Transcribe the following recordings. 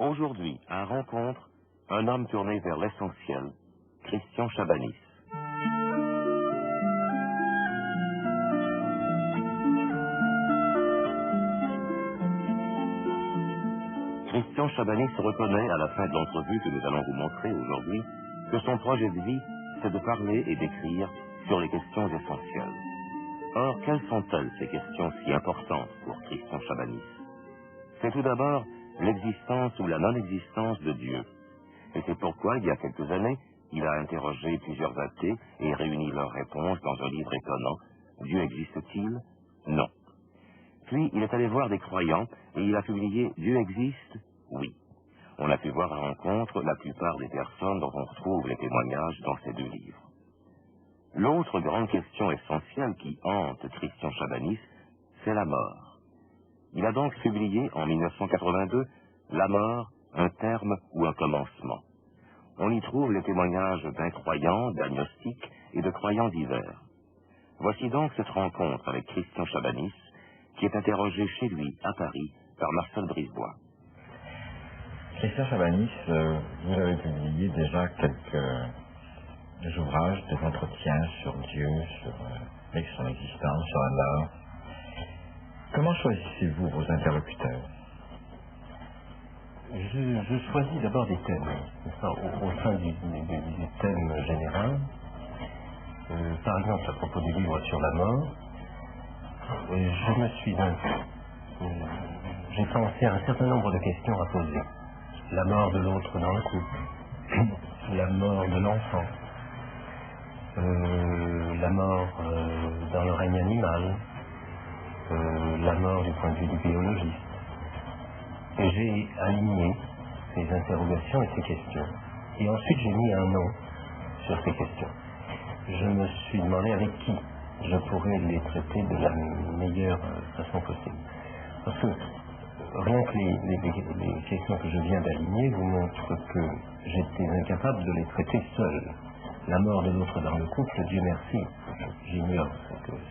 Aujourd'hui, à Rencontre, un homme tourné vers l'essentiel, Christian Chabannis. Christian Chabannis reconnaît, à la fin de l'entrevue que nous allons vous montrer aujourd'hui, que son projet de vie, c'est de parler et d'écrire sur les questions essentielles. Or, quelles sont-elles, ces questions si importantes pour Christian Chabannis? C'est tout d'abord l'existence ou la non-existence de Dieu. Et c'est pourquoi, il y a quelques années, il a interrogé plusieurs athées et réuni leurs réponses dans un livre étonnant. Dieu existe-t-il? Non. Puis, il est allé voir des croyants et il a publié Dieu existe? Oui. On a pu voir à Rencontre la plupart des personnes dont on retrouve les témoignages dans ces deux livres. L'autre grande question essentielle qui hante Christian Chabannis, c'est la mort. Il a donc publié en 1982 La mort, un terme ou un commencement. On y trouve les témoignages d'incroyants, d'agnostiques et de croyants divers. Voici donc cette rencontre avec Christian Chabannis, qui est interrogé chez lui, à Paris, par Marcel Brisebois. Christian Chabannis, vous avez publié déjà quelques ouvrages, des entretiens sur Dieu, sur son existence, sur la mort. Comment choisissez-vous vos interlocuteurs? Je choisis d'abord des thèmes, au sein du thème général. Par exemple, à propos du livre sur la mort, j'ai pensé à un certain nombre de questions à poser. La mort de l'autre dans le couple, la mort de l'enfant, la mort dans le règne animal, la mort du point de vue du biologiste. Et j'ai aligné ces interrogations et ces questions. Et ensuite, j'ai mis un nom sur ces questions. Je me suis demandé avec qui je pourrais les traiter de la meilleure façon possible. Parce que rien que les questions que je viens d'aligner vous montrent que j'étais incapable de les traiter seul. La mort de l'autre dans le couple, Dieu merci, j'ignore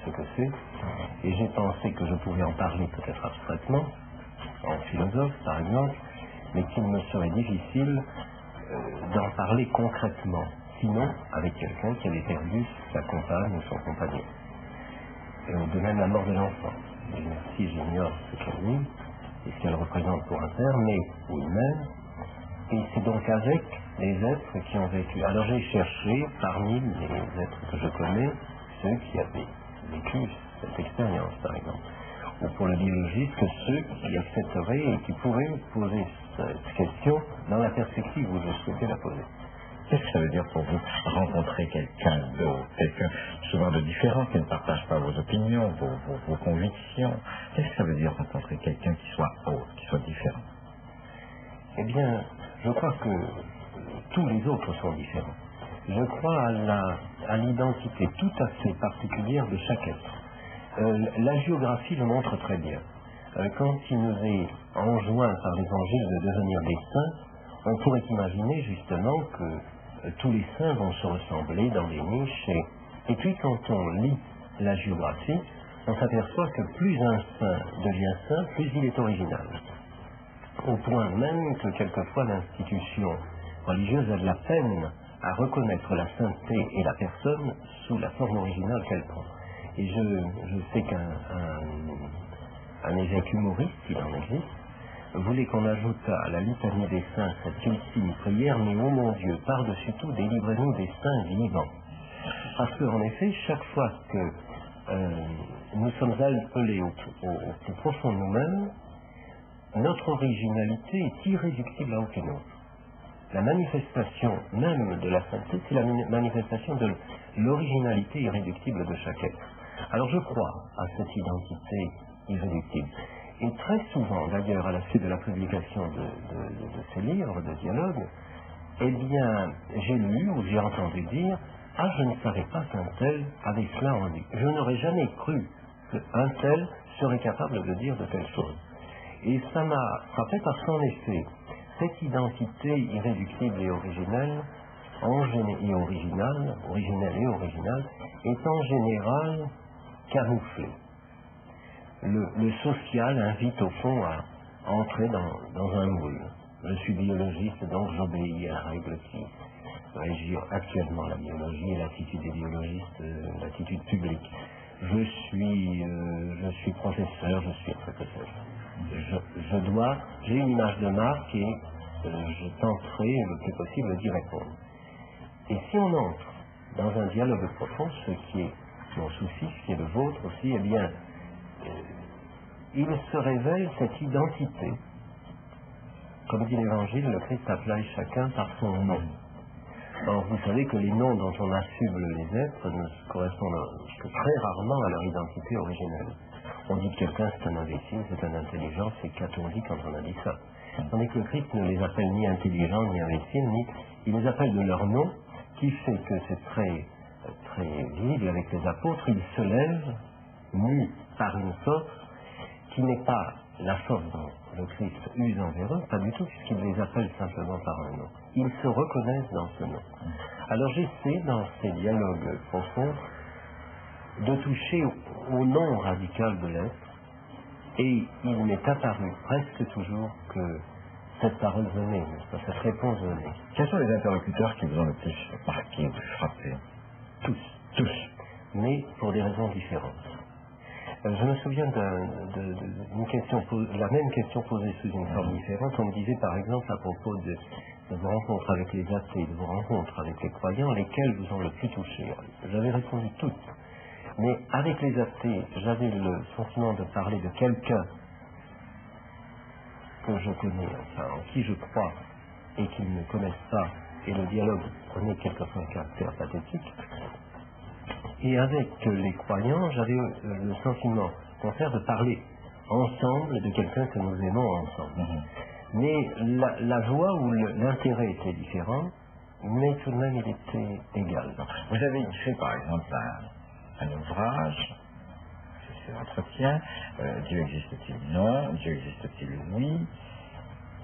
ce que c'est. Et j'ai pensé que je pouvais en parler peut-être abstraitement, en philosophe par exemple, mais qu'il me serait difficile d'en parler concrètement, sinon avec quelqu'un qui avait perdu sa compagne ou son compagnon. Et de même la mort de l'enfant. Si j'ignore ce qu'elle dit et ce qu'elle représente pour un père, mais ou une mère, et c'est donc avec les êtres qui ont vécu. Alors j'ai cherché parmi les êtres que je connais ceux qui avaient vécu cette expérience par exemple. Ou pour le biologiste, ceux qui accepteraient et qui pourraient poser cette question dans la perspective où je souhaitais la poser. Qu'est-ce que ça veut dire pour vous rencontrer quelqu'un d'autre, quelqu'un souvent de différent, qui ne partage pas vos opinions, vos convictions? Qu'est-ce que ça veut dire rencontrer quelqu'un qui soit autre, qui soit différent? Eh bien, je crois que tous les autres sont différents. Je crois à l'identité tout à fait particulière de chaque être. La géographie le montre très bien. Quand il nous est enjoint par l'Évangile de devenir des saints, on pourrait imaginer justement que tous les saints vont se ressembler dans des niches. Et puis quand on lit la géographie, on s'aperçoit que plus un saint devient saint, plus il est original. Au point même que quelquefois l'institution religieuse a de la peine à reconnaître la sainteté et la personne sous la forme originale qu'elle prend. Et je sais qu'un évêque humoriste, il en existe, voulait qu'on ajoutât à la litanie des saints cette ultime prière, mais ô mon Dieu, par-dessus tout, délivrez-nous des saints vivants. Parce qu'en effet, chaque fois que nous sommes appelés au plus profond de nous-mêmes, notre originalité est irréductible à aucune autre. La manifestation même de la sainteté, c'est la manifestation de l'originalité irréductible de chaque être. Alors je crois à cette identité irréductible. Et très souvent, d'ailleurs, à la suite de la publication de ces livres, de dialogues, eh bien, j'ai lu ou j'ai entendu dire « Ah, je ne savais pas qu'un tel avait cela en lui. Je n'aurais jamais cru qu'un tel serait capable de dire de telles choses. » Et ça m'a frappé parce qu'en effet, cette identité irréductible et originelle, originelle et originale, est en général camouflée. Le social invite au fond à entrer dans un moule. je suis biologiste, donc j'obéis à la règle qui régit actuellement la biologie et l'attitude des biologistes, l'attitude publique. Je suis professeur, je suis ce que sais-je. J'ai une image de marque et je tenterai le plus possible d'y répondre. Et si on entre dans un dialogue profond, ce qui est mon souci, ce qui est le vôtre aussi, eh bien, il se révèle cette identité. Comme dit l'Évangile, le Christ appelle chacun par son nom. Or, vous savez que les noms dont on affuble les êtres ne correspondent que très rarement à leur identité originelle. On dit que quelqu'un c'est un imbécile, c'est un intelligent, c'est qu'a-t-on dit quand on a dit ça? Tandis que le Christ ne les appelle ni intelligents, ni imbéciles, il les appelle de leur nom, qui fait que c'est très, très visible avec les apôtres, ils se lèvent, mus par une force qui n'est pas la force dont le Christ use envers eux, pas du tout, puisqu'il les appelle simplement par un nom. Ils se reconnaissent dans ce nom. Alors j'essaie, dans ces dialogues profonds, de toucher au nom radical de l'être, et il m'est apparu presque toujours que cette parole venait, cette réponse venait. Quels sont les interlocuteurs qui vous ont le plus marqué ou frappé? Tous. Mais pour des raisons différentes. Je me souviens d'une question, la même question posée sous une forme différente. On me disait par exemple à propos de vos rencontres avec les athées, de vos rencontres avec les croyants, lesquels vous ont le plus touché. J'avais répondu toutes. Mais avec les athées, j'avais le sentiment de parler de quelqu'un que je connais, enfin en qui je crois, et qu'ils ne connaissent pas, et le dialogue prenait quelquefois un caractère pathétique. Et avec les croyants, j'avais le sentiment, au contraire, de parler ensemble de quelqu'un que nous aimons ensemble. Mais la joie ou l'intérêt était différent, mais tout de même il était égal. Vous avez écrit par exemple un ouvrage, c'est l'entretien, Dieu existe-t-il? Non, Dieu existe-t-il? Oui.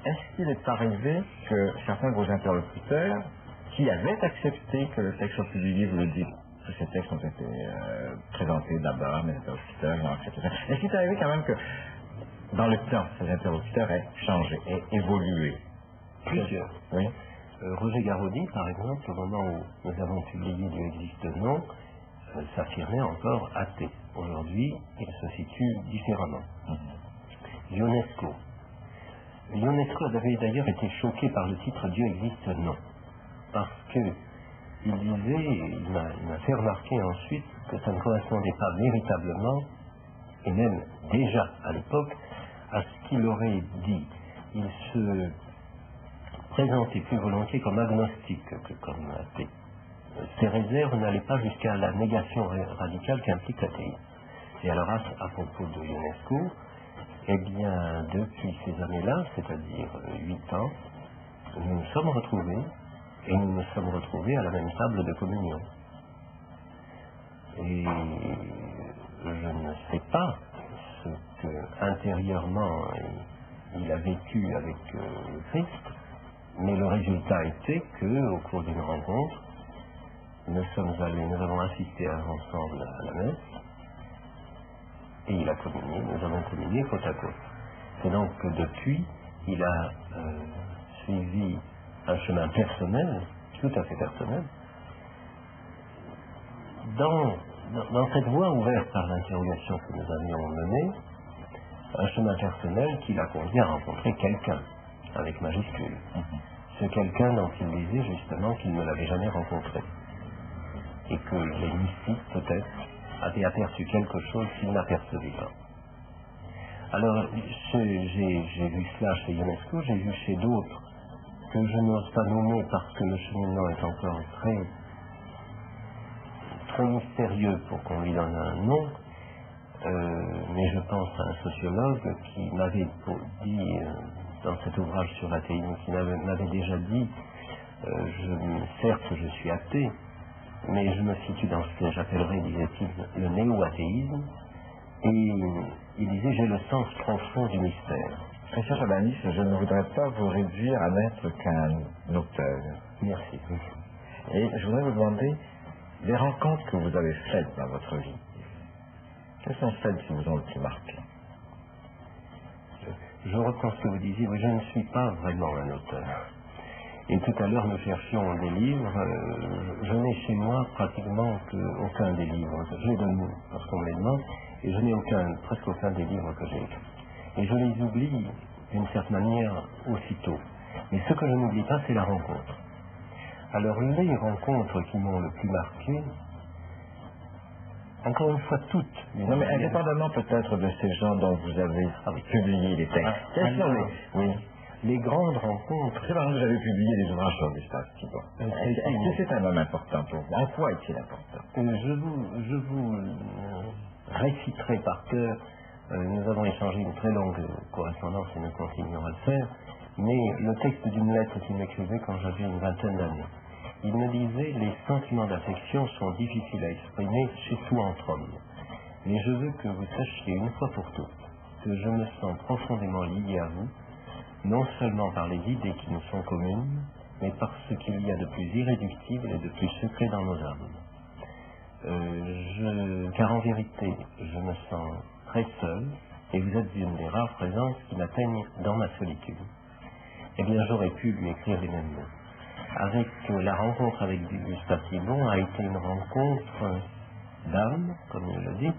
Est-ce qu'il est arrivé que certains de vos interlocuteurs, qui avaient accepté que le texte soit publié, vous le dites, tous ces textes ont été présentés d'abord, mes interlocuteurs ont accepté ça. Est-ce qu'il est arrivé quand même que, dans le temps, ces interlocuteurs aient changé, aient évolué? Plusieurs. Oui. Roger Garaudy, par exemple, au moment où nous avons publié Dieu existe non, s'affirmait encore athée. Aujourd'hui, il se situe différemment. Ionesco avait d'ailleurs été choqué par le titre Dieu existe non, parce que il m'a fait remarquer ensuite que ça ne correspondait pas véritablement, et même déjà à l'époque, à ce qu'il aurait dit. Il se présentait plus volontiers comme agnostique que comme athée. Ces réserves n'allaient pas jusqu'à la négation radicale qu'implique l'athéisme. Et alors à propos de Ionesco, eh bien depuis ces années-là, c'est-à-dire 8 ans, nous nous sommes retrouvés, et nous nous sommes retrouvés à la même table de communion. Et je ne sais pas ce que intérieurement il a vécu avec le Christ, mais le résultat était que, au cours d'une rencontre, nous avons assisté ensemble à la messe, et il a communié, nous avons communié côte à côte. C'est donc que depuis, il a suivi un chemin personnel, tout à fait personnel, dans cette voie ouverte par l'interrogation que nous avions menée, un chemin personnel qui l'a conduit à rencontrer quelqu'un, avec majuscule. Ce quelqu'un dont il disait justement qu'il ne l'avait jamais rencontré. Et que les mystiques, peut-être, avaient aperçu quelque chose qu'ils n'apercevaient pas. Alors, j'ai vu cela chez Ionesco, j'ai vu chez d'autres que je n'ose pas nommer parce que le cheminement est encore très, très mystérieux pour qu'on lui donne un nom, mais je pense à un sociologue qui m'avait dit, dans cet ouvrage sur l'athéisme, qui m'avait déjà dit, certes je suis athée, mais je me situe dans ce que j'appellerais, disait-il, le néo-athéisme, et il disait, j'ai le sens profond du mystère. Christian Chabanis, je ne voudrais pas vous réduire à n'être qu'un auteur. Merci. Et je voudrais vous demander les rencontres que vous avez faites dans votre vie. Quelles sont celles qui vous ont le plus marqué? je reprends ce que vous disiez, oui, je ne suis pas vraiment un auteur. Et tout à l'heure, nous cherchions des livres. Je n'ai chez moi pratiquement aucun des livres. Je les donne parce qu'on me les demande, et je n'ai presque aucun des livres que j'ai écrits. Et je les oublie d'une certaine manière aussitôt. Mais ce que je n'oublie pas, c'est la rencontre. Alors, les rencontres qui m'ont le plus marqué, encore une fois, toutes. Non, mais indépendamment peut-être de ces gens dont vous avez publié les textes. Oui. Les grandes rencontres. C'est parce que vous avez publié des ouvrages sur Gustave Thibon. Est-ce que c'est un homme important pour vous? En quoi est-il important? Je vous réciterai par cœur. Nous avons échangé une très longue correspondance et nous continuerons à le faire. Mais le texte d'une lettre qu'il m'écrivait quand j'avais une vingtaine d'années. Il me disait: les sentiments d'affection sont difficiles à exprimer chez tout entre hommes. Mais je veux que vous sachiez une fois pour toutes que je me sens profondément lié à vous, non seulement par les idées qui nous sont communes, mais par ce qu'il y a de plus irréductible et de plus secret dans nos âmes. Car en vérité, je me sens très seul, et vous êtes une des rares présences qui m'atteignent dans ma solitude. Eh bien, j'aurais pu lui écrire les mêmes mots. La rencontre avec Gustave Thibon a été une rencontre d'âme, comme il le dit,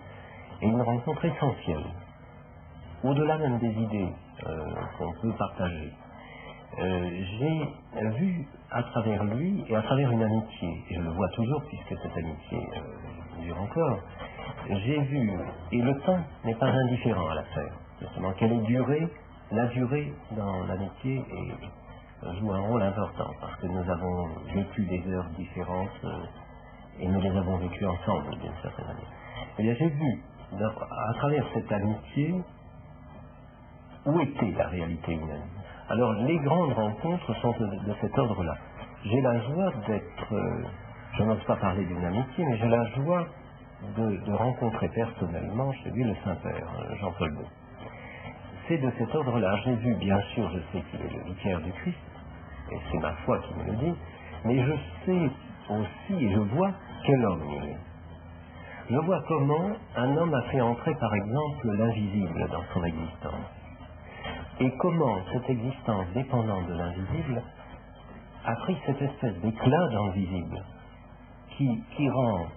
et une rencontre essentielle. Au-delà même des idées qu'on peut partager, j'ai vu à travers lui et à travers une amitié, et je le vois toujours puisque cette amitié dure encore, j'ai vu, et le temps n'est pas indifférent à l'affaire, justement, quelle est la durée dans l'amitié joue un rôle important, parce que nous avons vécu des heures différentes et nous les avons vécues ensemble d'une certaine manière. Eh bien, j'ai vu, à travers cette amitié, où était la réalité humaine. Alors, les grandes rencontres sont de cet ordre-là. J'ai la joie d'être, je n'ose pas parler d'une amitié, mais j'ai la joie de rencontrer personnellement chez lui le Saint-Père, Jean-Paul II. C'est de cet ordre-là. J'ai vu, bien sûr, je sais qu'il est le vicaire du Christ, et c'est ma foi qui me le dit, mais je sais aussi, et je vois quel homme il est. Je vois comment un homme a fait entrer, par exemple, l'invisible dans son existence. Et comment cette existence dépendante de l'invisible a pris cette espèce d'éclat dans le visible qui rend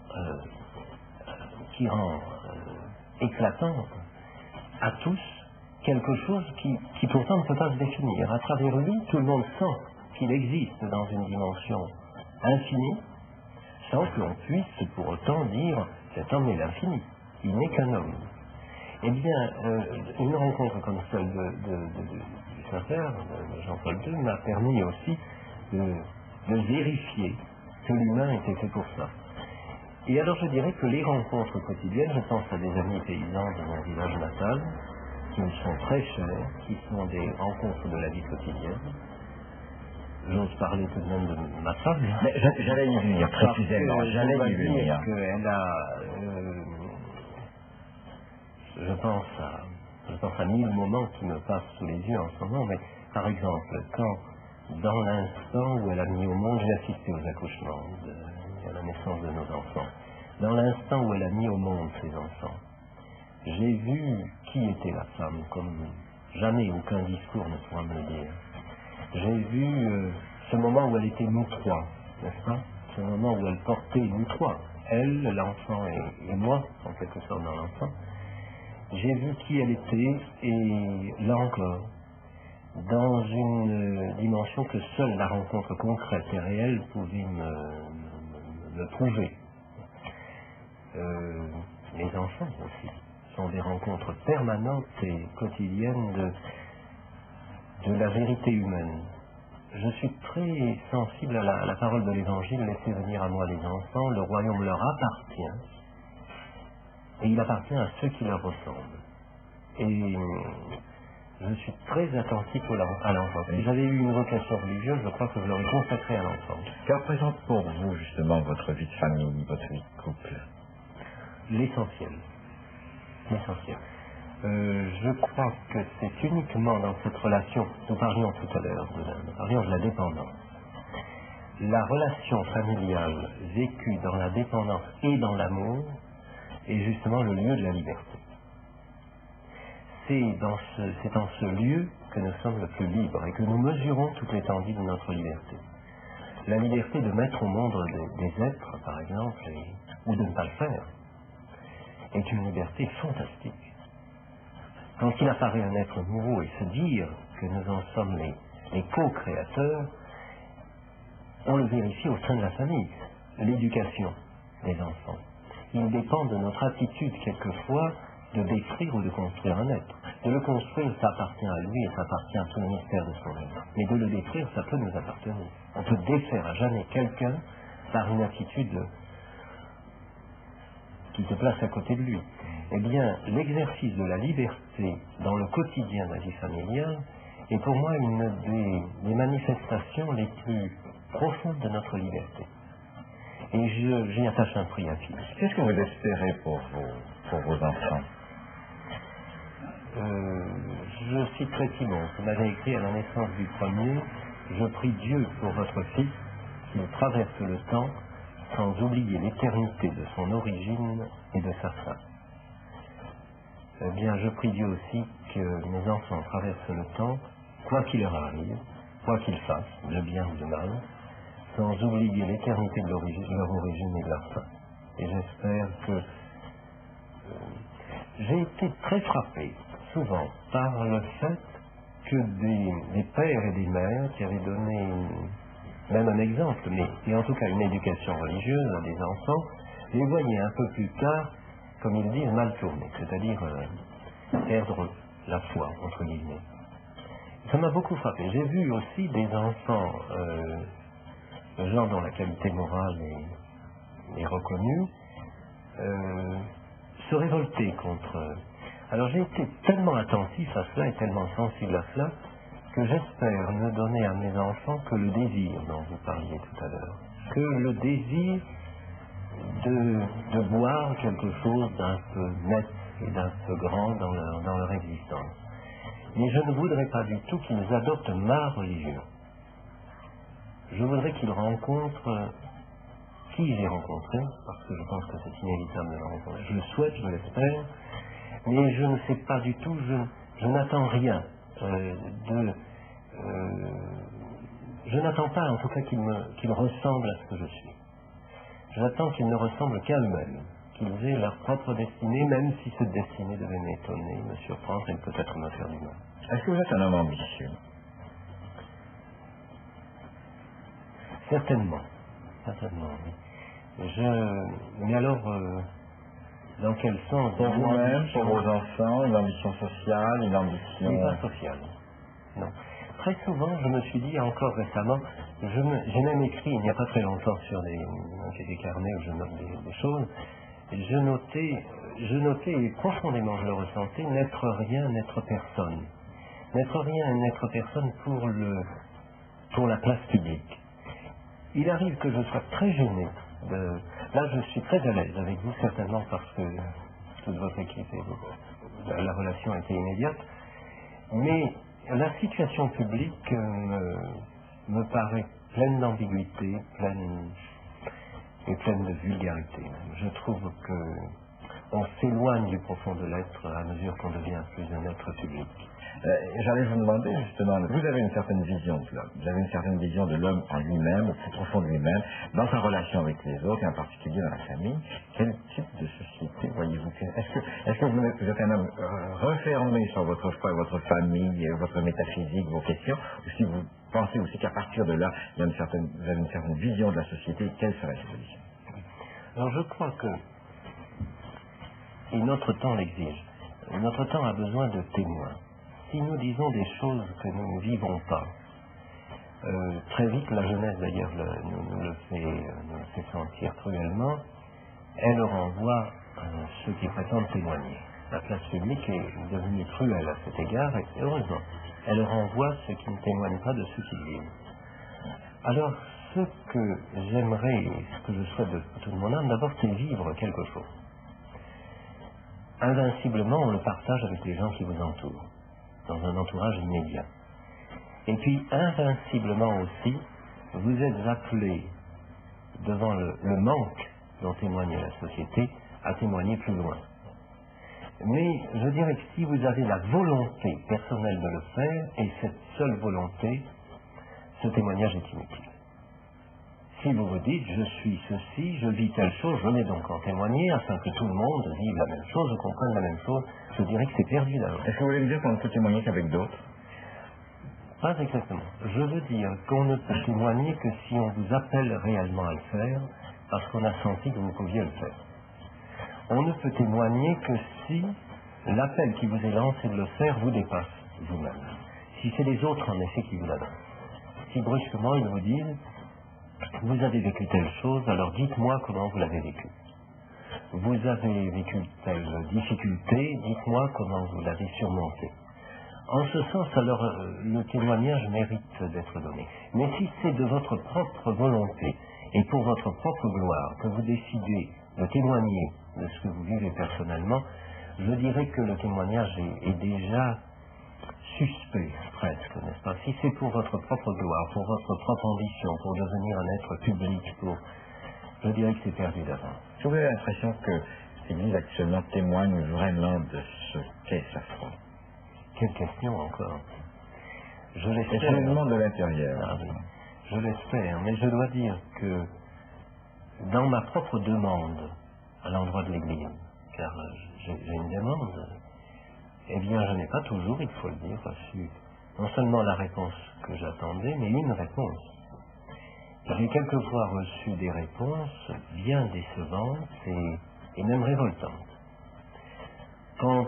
éclatant à tous quelque chose qui pourtant ne peut pas se définir. À travers lui, tout le monde sent qu'il existe dans une dimension infinie, sans qu'on puisse pour autant dire cet homme est l'infini. Il n'est qu'un homme. Eh bien, une rencontre comme celle du Saint-Père, de Jean-Paul II, m'a permis aussi de vérifier que l'humain était fait pour ça. Et alors je dirais que les rencontres quotidiennes, je pense à des amis paysans de mon village natal, qui me sont très chers, qui sont des rencontres de la vie quotidienne. J'ose parler tout de même de ma femme. Mais j'allais y venir précisément, j'allais y venir. Elle a... Je pense à 1000 moments qui me passent sous les yeux en ce moment, mais par exemple, quand, dans l'instant où elle a mis au monde, j'ai assisté aux accouchements, à la naissance de nos enfants, dans l'instant où elle a mis au monde ses enfants, j'ai vu qui était la femme, comme jamais aucun discours ne pourra me le dire. J'ai vu ce moment où elle était nous trois, n'est-ce pas? Ce moment où elle portait nous trois, elle, l'enfant et moi, en quelque sorte dans l'enfant. J'ai vu qui elle était, et là encore, dans une dimension que seule la rencontre concrète et réelle pouvait me prouver. Les enfants aussi sont des rencontres permanentes et quotidiennes de la vérité humaine. Je suis très sensible à la parole de l'Évangile, laissez venir à moi les enfants, le royaume leur appartient. Et il appartient à ceux qui leur ressemblent. Et je suis très attentif à l'enfant. Si j'avais eu une vocation religieuse, je crois que je l'aurais consacrée à l'enfant. Que représente pour vous, justement, votre vie de famille, votre vie de couple? L'essentiel. L'essentiel. Je crois que c'est uniquement dans cette relation, nous parlions tout à l'heure, nous parlions de la dépendance. La relation familiale vécue dans la dépendance et dans l'amour est justement le lieu de la liberté. c'est en ce lieu que nous sommes le plus libres et que nous mesurons toute l'étendue de notre liberté. La liberté de mettre au monde des êtres, par exemple, ou de ne pas le faire, est une liberté fantastique. Quand il apparaît un être nouveau et se dire que nous en sommes les co-créateurs, on le vérifie au sein de la famille. L'éducation des enfants. Il dépend de notre attitude quelquefois de détruire ou de construire un être. De le construire, ça appartient à lui et ça appartient à tout le mystère de son être. Mais de le détruire, ça peut nous appartenir. On peut défaire à jamais quelqu'un par une attitude qui se place à côté de lui. Eh bien, l'exercice de la liberté dans le quotidien de la vie familiale est pour moi une des manifestations les plus profondes de notre liberté. Et j'y attache un prix infini. Qu'est-ce que vous espérez pour vos enfants? Je citerai Timon, qui m'avait écrit à la naissance du premier: je prie Dieu pour votre fils, qu'il traverse le temps sans oublier l'éternité de son origine et de sa fin. Eh bien, je prie Dieu aussi que mes enfants traversent le temps, quoi qu'il leur arrive, quoi qu'ils fassent, de bien ou de mal, sans oublier l'éternité de leur origine et de leur fin. Et j'espère que j'ai été très frappé, souvent, par le fait que des pères et des mères qui avaient donné même un exemple, et en tout cas une éducation religieuse à des enfants, les voyaient un peu plus tard, comme ils disent, mal tournés, c'est-à-dire perdre la foi, entre guillemets. Ça m'a beaucoup frappé. J'ai vu aussi des enfants, gens dont la qualité morale est reconnue, se révolter contre. Alors j'ai été tellement attentif à cela et tellement sensible à cela que j'espère ne donner à mes enfants que le désir dont vous parliez tout à l'heure, que le désir de voir quelque chose d'un peu net et d'un peu grand dans leur existence. Mais je ne voudrais pas du tout qu'ils adoptent ma religion. Je voudrais qu'ils rencontrent qui j'ai rencontré, parce que je pense que c'est inévitable de le rencontrer. Je le souhaite, je l'espère, mais je ne sais pas du tout, je n'attends rien je n'attends pas en tout cas qu'ils me ressemblent à ce que je suis. J'attends qu'ils ne ressemblent qu'à eux-mêmes, qu'ils aient leur propre destinée, même si cette destinée devait m'étonner, me surprendre et peut-être me faire du mal. Est-ce que vous êtes un homme ambitieux? Certainement, oui. Mais alors, dans quel sens? Pour vous-même, pour vos enfants, une ambition sociale, une ambition... Oui, pas sociale, non. Très souvent, je me suis dit, encore récemment, j'ai même écrit, il n'y a pas très longtemps, sur des carnets où je note des choses, je notais, et profondément je le ressentais, n'être rien, n'être personne. N'être rien, n'être personne pour la place publique. Il arrive que je sois très gêné. Là, je suis très à l'aise avec vous, certainement parce que toute votre équipe et la relation était immédiate. Mais la situation publique me paraît pleine d'ambiguïté, pleine de vulgarité. Je trouve qu'on s'éloigne du profond de l'être à mesure qu'on devient plus un être public. J'allais vous demander justement, vous avez une certaine vision de l'homme, vous avez une certaine vision de l'homme en lui-même, au plus profond de lui-même, dans sa relation avec les autres, et en particulier dans la famille. Quel type de société voyez-vous? Est-ce que vous êtes un homme refermé sur votre foi, votre famille, votre métaphysique, vos questions, ou si vous pensez aussi qu'à partir de là, vous avez une certaine vision de la société, quelle serait cette vision? Alors je crois que, et notre temps l'exige, notre temps a besoin de témoins. Si nous disons des choses que nous ne vivons pas, très vite, la jeunesse d'ailleurs nous le fait sentir cruellement, elle renvoie ceux qui prétendent témoigner. La place publique est devenue cruelle à cet égard, et heureusement, elle renvoie ceux qui ne témoignent pas de ce qu'ils vivent. Alors, ce que j'aimerais, ce que je souhaite de toute mon âme, d'abord, c'est vivre quelque chose. Invinciblement, on le partage avec les gens qui vous entourent, dans un entourage immédiat. Et puis, invinciblement aussi, vous êtes appelés, devant le manque dont témoigne la société, à témoigner plus loin. Mais je dirais que si vous avez la volonté personnelle de le faire, et cette seule volonté, ce témoignage est inutile. Si vous vous dites, je suis ceci, je vis telle chose, je vais donc en témoigner afin que tout le monde vive la même chose, comprenne la même chose, je dirais que c'est perdu d'avance. Est-ce que vous voulez me dire qu'on ne peut témoigner qu'avec d'autres? Pas exactement. Je veux dire qu'on ne peut témoigner que si on vous appelle réellement à le faire, parce qu'on a senti que vous pouviez le faire. On ne peut témoigner que si l'appel qui vous est lancé de le faire vous dépasse vous-même. Si c'est les autres, en effet, qui vous l'annoncent. Si brusquement ils vous disent, vous avez vécu telle chose, alors dites-moi comment vous l'avez vécu. Vous avez vécu telle difficulté, dites-moi comment vous l'avez surmontée. En ce sens, alors, le témoignage mérite d'être donné. Mais si c'est de votre propre volonté et pour votre propre gloire que vous décidez de témoigner de ce que vous vivez personnellement, je dirais que le témoignage est déjà suspect, presque, n'est-ce pas? Si c'est pour votre propre gloire, pour votre propre ambition, pour devenir un être public, je dirais que c'est perdu d'avance. Vous avez l'impression que l'Église actuellement témoigne vraiment de ce qu'est sa foi? Quelle question encore? Je Et l'espère. je me demande de l'intérieur. Ah oui, je l'espère, mais je dois dire que dans ma propre demande à l'endroit de l'Église, car j'ai une demande, eh bien je n'ai pas toujours, il faut le dire, reçu non seulement la réponse que j'attendais, mais une réponse. J'ai quelquefois reçu des réponses bien décevantes et même révoltantes. Quand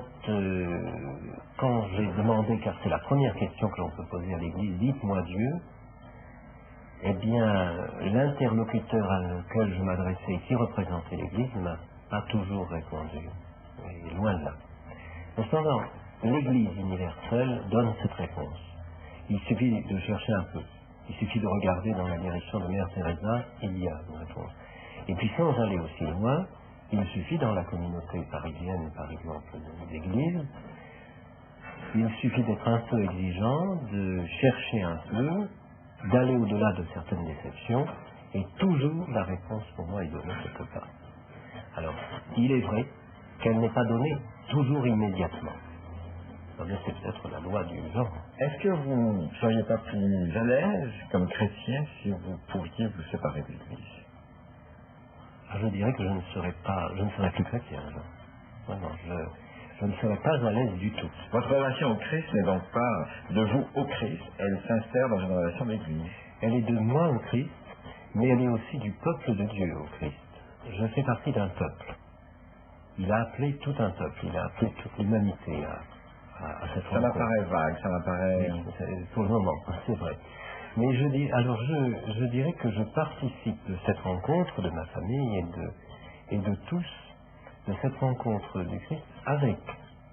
j'ai demandé, car c'est la première question que l'on peut poser à l'Église, dites-moi Dieu, eh bien, l'interlocuteur à lequel je m'adressais, qui représentait l'Église, ne m'a pas toujours répondu. Et loin de là. Cependant, l'Église universelle donne cette réponse. Il suffit de chercher un peu. Il suffit de regarder dans la direction de Mère Teresa, il y a une réponse. Et puis sans aller aussi loin, il suffit dans la communauté parisienne, par exemple, d'Église, il suffit d'être un peu exigeant, de chercher un peu, d'aller au-delà de certaines déceptions, et toujours la réponse pour moi est donnée quelque part. Alors, il est vrai qu'elle n'est pas donnée toujours immédiatement. C'est peut-être la loi du genre. Est-ce que vous ne seriez pas plus à l'aise comme chrétien si vous pouviez vous séparer de l'Église? Je dirais que je ne serais plus chrétien. Vraiment, je ne serais pas à l'aise du tout. Votre relation au Christ n'est donc pas de vous au Christ, elle s'insère dans une relation d'Église. Elle est de moi au Christ, mais elle est aussi du peuple de Dieu au Christ. Je fais partie d'un peuple. Il a appelé tout un peuple, il a appelé toute l'humanité à cette rencontre. Ça m'apparaît vague, ça m'apparaît... Pour le moment, c'est vrai. Mais je dirais que je participe de cette rencontre de ma famille et de tous, de cette rencontre du Christ avec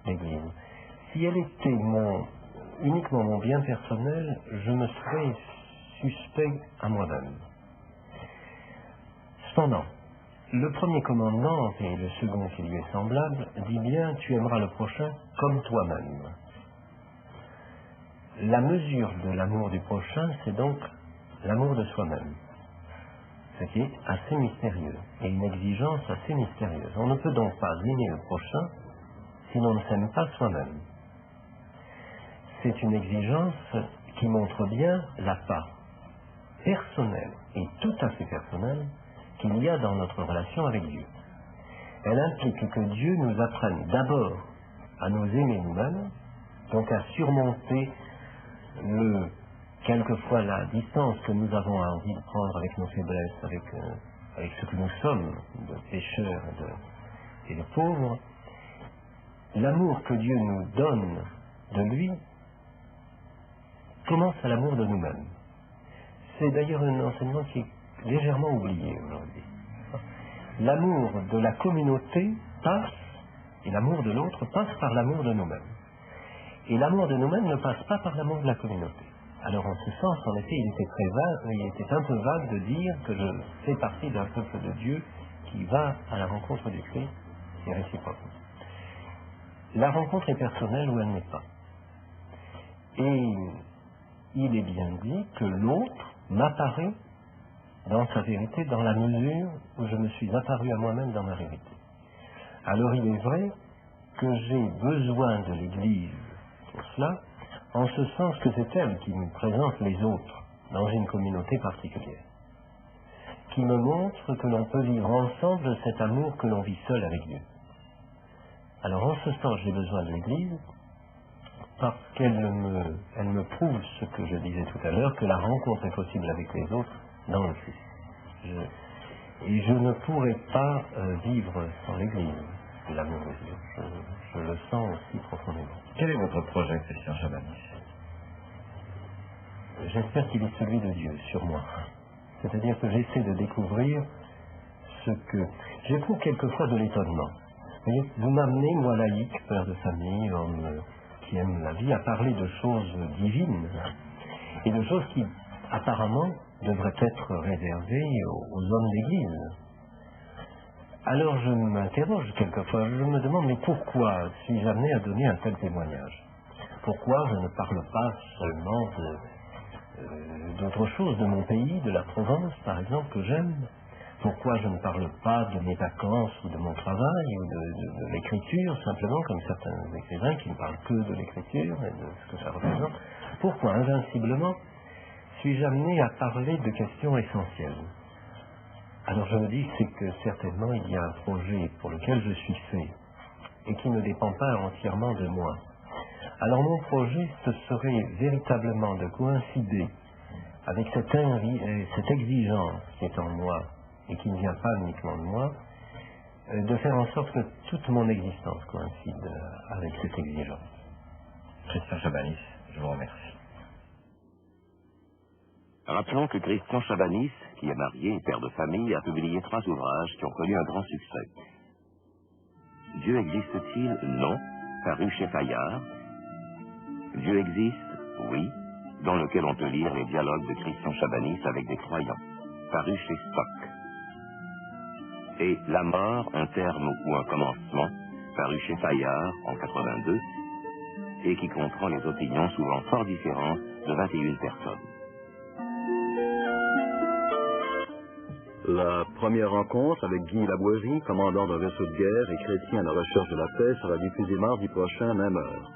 l'Église. Si elle était uniquement mon bien personnel, je me serais suspect à moi-même. Cependant, le premier commandement, et le second qui lui est semblable, dit bien, tu aimeras le prochain comme toi-même. La mesure de l'amour du prochain, c'est donc l'amour de soi-même, ce qui est assez mystérieux, et une exigence assez mystérieuse. On ne peut donc pas aimer le prochain si l'on ne s'aime pas soi-même. C'est une exigence qui montre bien la part personnelle, et tout à fait personnelle, qu'il y a dans notre relation avec Dieu. Elle implique que Dieu nous apprenne d'abord à nous aimer nous-mêmes, donc à surmonter quelquefois la distance que nous avons envie de prendre avec nos faiblesses, avec ce que nous sommes, de pécheurs et de pauvres. L'amour que Dieu nous donne de lui commence à l'amour de nous-mêmes. C'est d'ailleurs un enseignement qui est légèrement oublié aujourd'hui. L'amour de la communauté passe, et l'amour de l'autre passe par l'amour de nous-mêmes. Et l'amour de nous-mêmes ne passe pas par l'amour de la communauté. Alors en ce sens, en effet, il était un peu vague de dire que je fais partie d'un peuple de Dieu qui va à la rencontre du Christ et réciproquement. La rencontre est personnelle ou elle n'est pas. Et il est bien dit que l'autre m'apparaît dans sa vérité dans la mesure où je me suis apparu à moi-même dans ma vérité. Alors il est vrai que j'ai besoin de l'Église pour cela, en ce sens que c'est elle qui me présente les autres dans une communauté particulière, qui me montre que l'on peut vivre ensemble cet amour que l'on vit seul avec Dieu. Alors en ce sens, j'ai besoin de l'Église, parce qu'elle me prouve ce que je disais tout à l'heure, que la rencontre est possible avec les autres dans le Christ. Et je ne pourrais pas vivre sans l'Église, l'amour de Dieu. Je le sens aussi profondément. Quel est votre projet, Christian Chabannis? J'espère qu'il est celui de Dieu sur moi. C'est-à-dire que j'essaie de découvrir ce que... J'éprouve quelquefois de l'étonnement. Vous m'amenez, moi laïque, père de famille, homme qui aime la vie, à parler de choses divines et de choses qui, apparemment, devraient être réservées aux hommes d'Église. Alors je m'interroge quelquefois, je me demande, mais pourquoi suis-je amené à donner un tel témoignage? Pourquoi je ne parle pas seulement d'autre chose, de mon pays, de la Provence, par exemple, que j'aime? Pourquoi je ne parle pas de mes vacances ou de mon travail ou de l'écriture, simplement, comme certains écrivains qui ne parlent que de l'écriture et de ce que ça représente? Pourquoi, invinciblement, suis-je amené à parler de questions essentielles? Alors je me dis, c'est que certainement il y a un projet pour lequel je suis fait et qui ne dépend pas entièrement de moi. Alors mon projet, ce serait véritablement de coïncider avec cette exigence qui est en moi et qui ne vient pas uniquement de moi, de faire en sorte que toute mon existence coïncide avec cette exigence. Christian Chabannis, je vous remercie. Rappelons que Christian Chabannis, qui est marié et père de famille, a publié 3 ouvrages qui ont connu un grand succès. Dieu existe-t-il? Non, paru chez Fayard. Dieu existe? Oui, dans lequel on peut lire les dialogues de Christian Chabannis avec des croyants, paru chez Stock. Et La mort, un terme ou un commencement, paru chez Fayard en 82, et qui comprend les opinions souvent fort différentes de 21 personnes. La première rencontre avec Guy Laboirie, commandant d'un vaisseau de guerre et chrétien à la recherche de la paix, sera diffusée mardi prochain, même heure.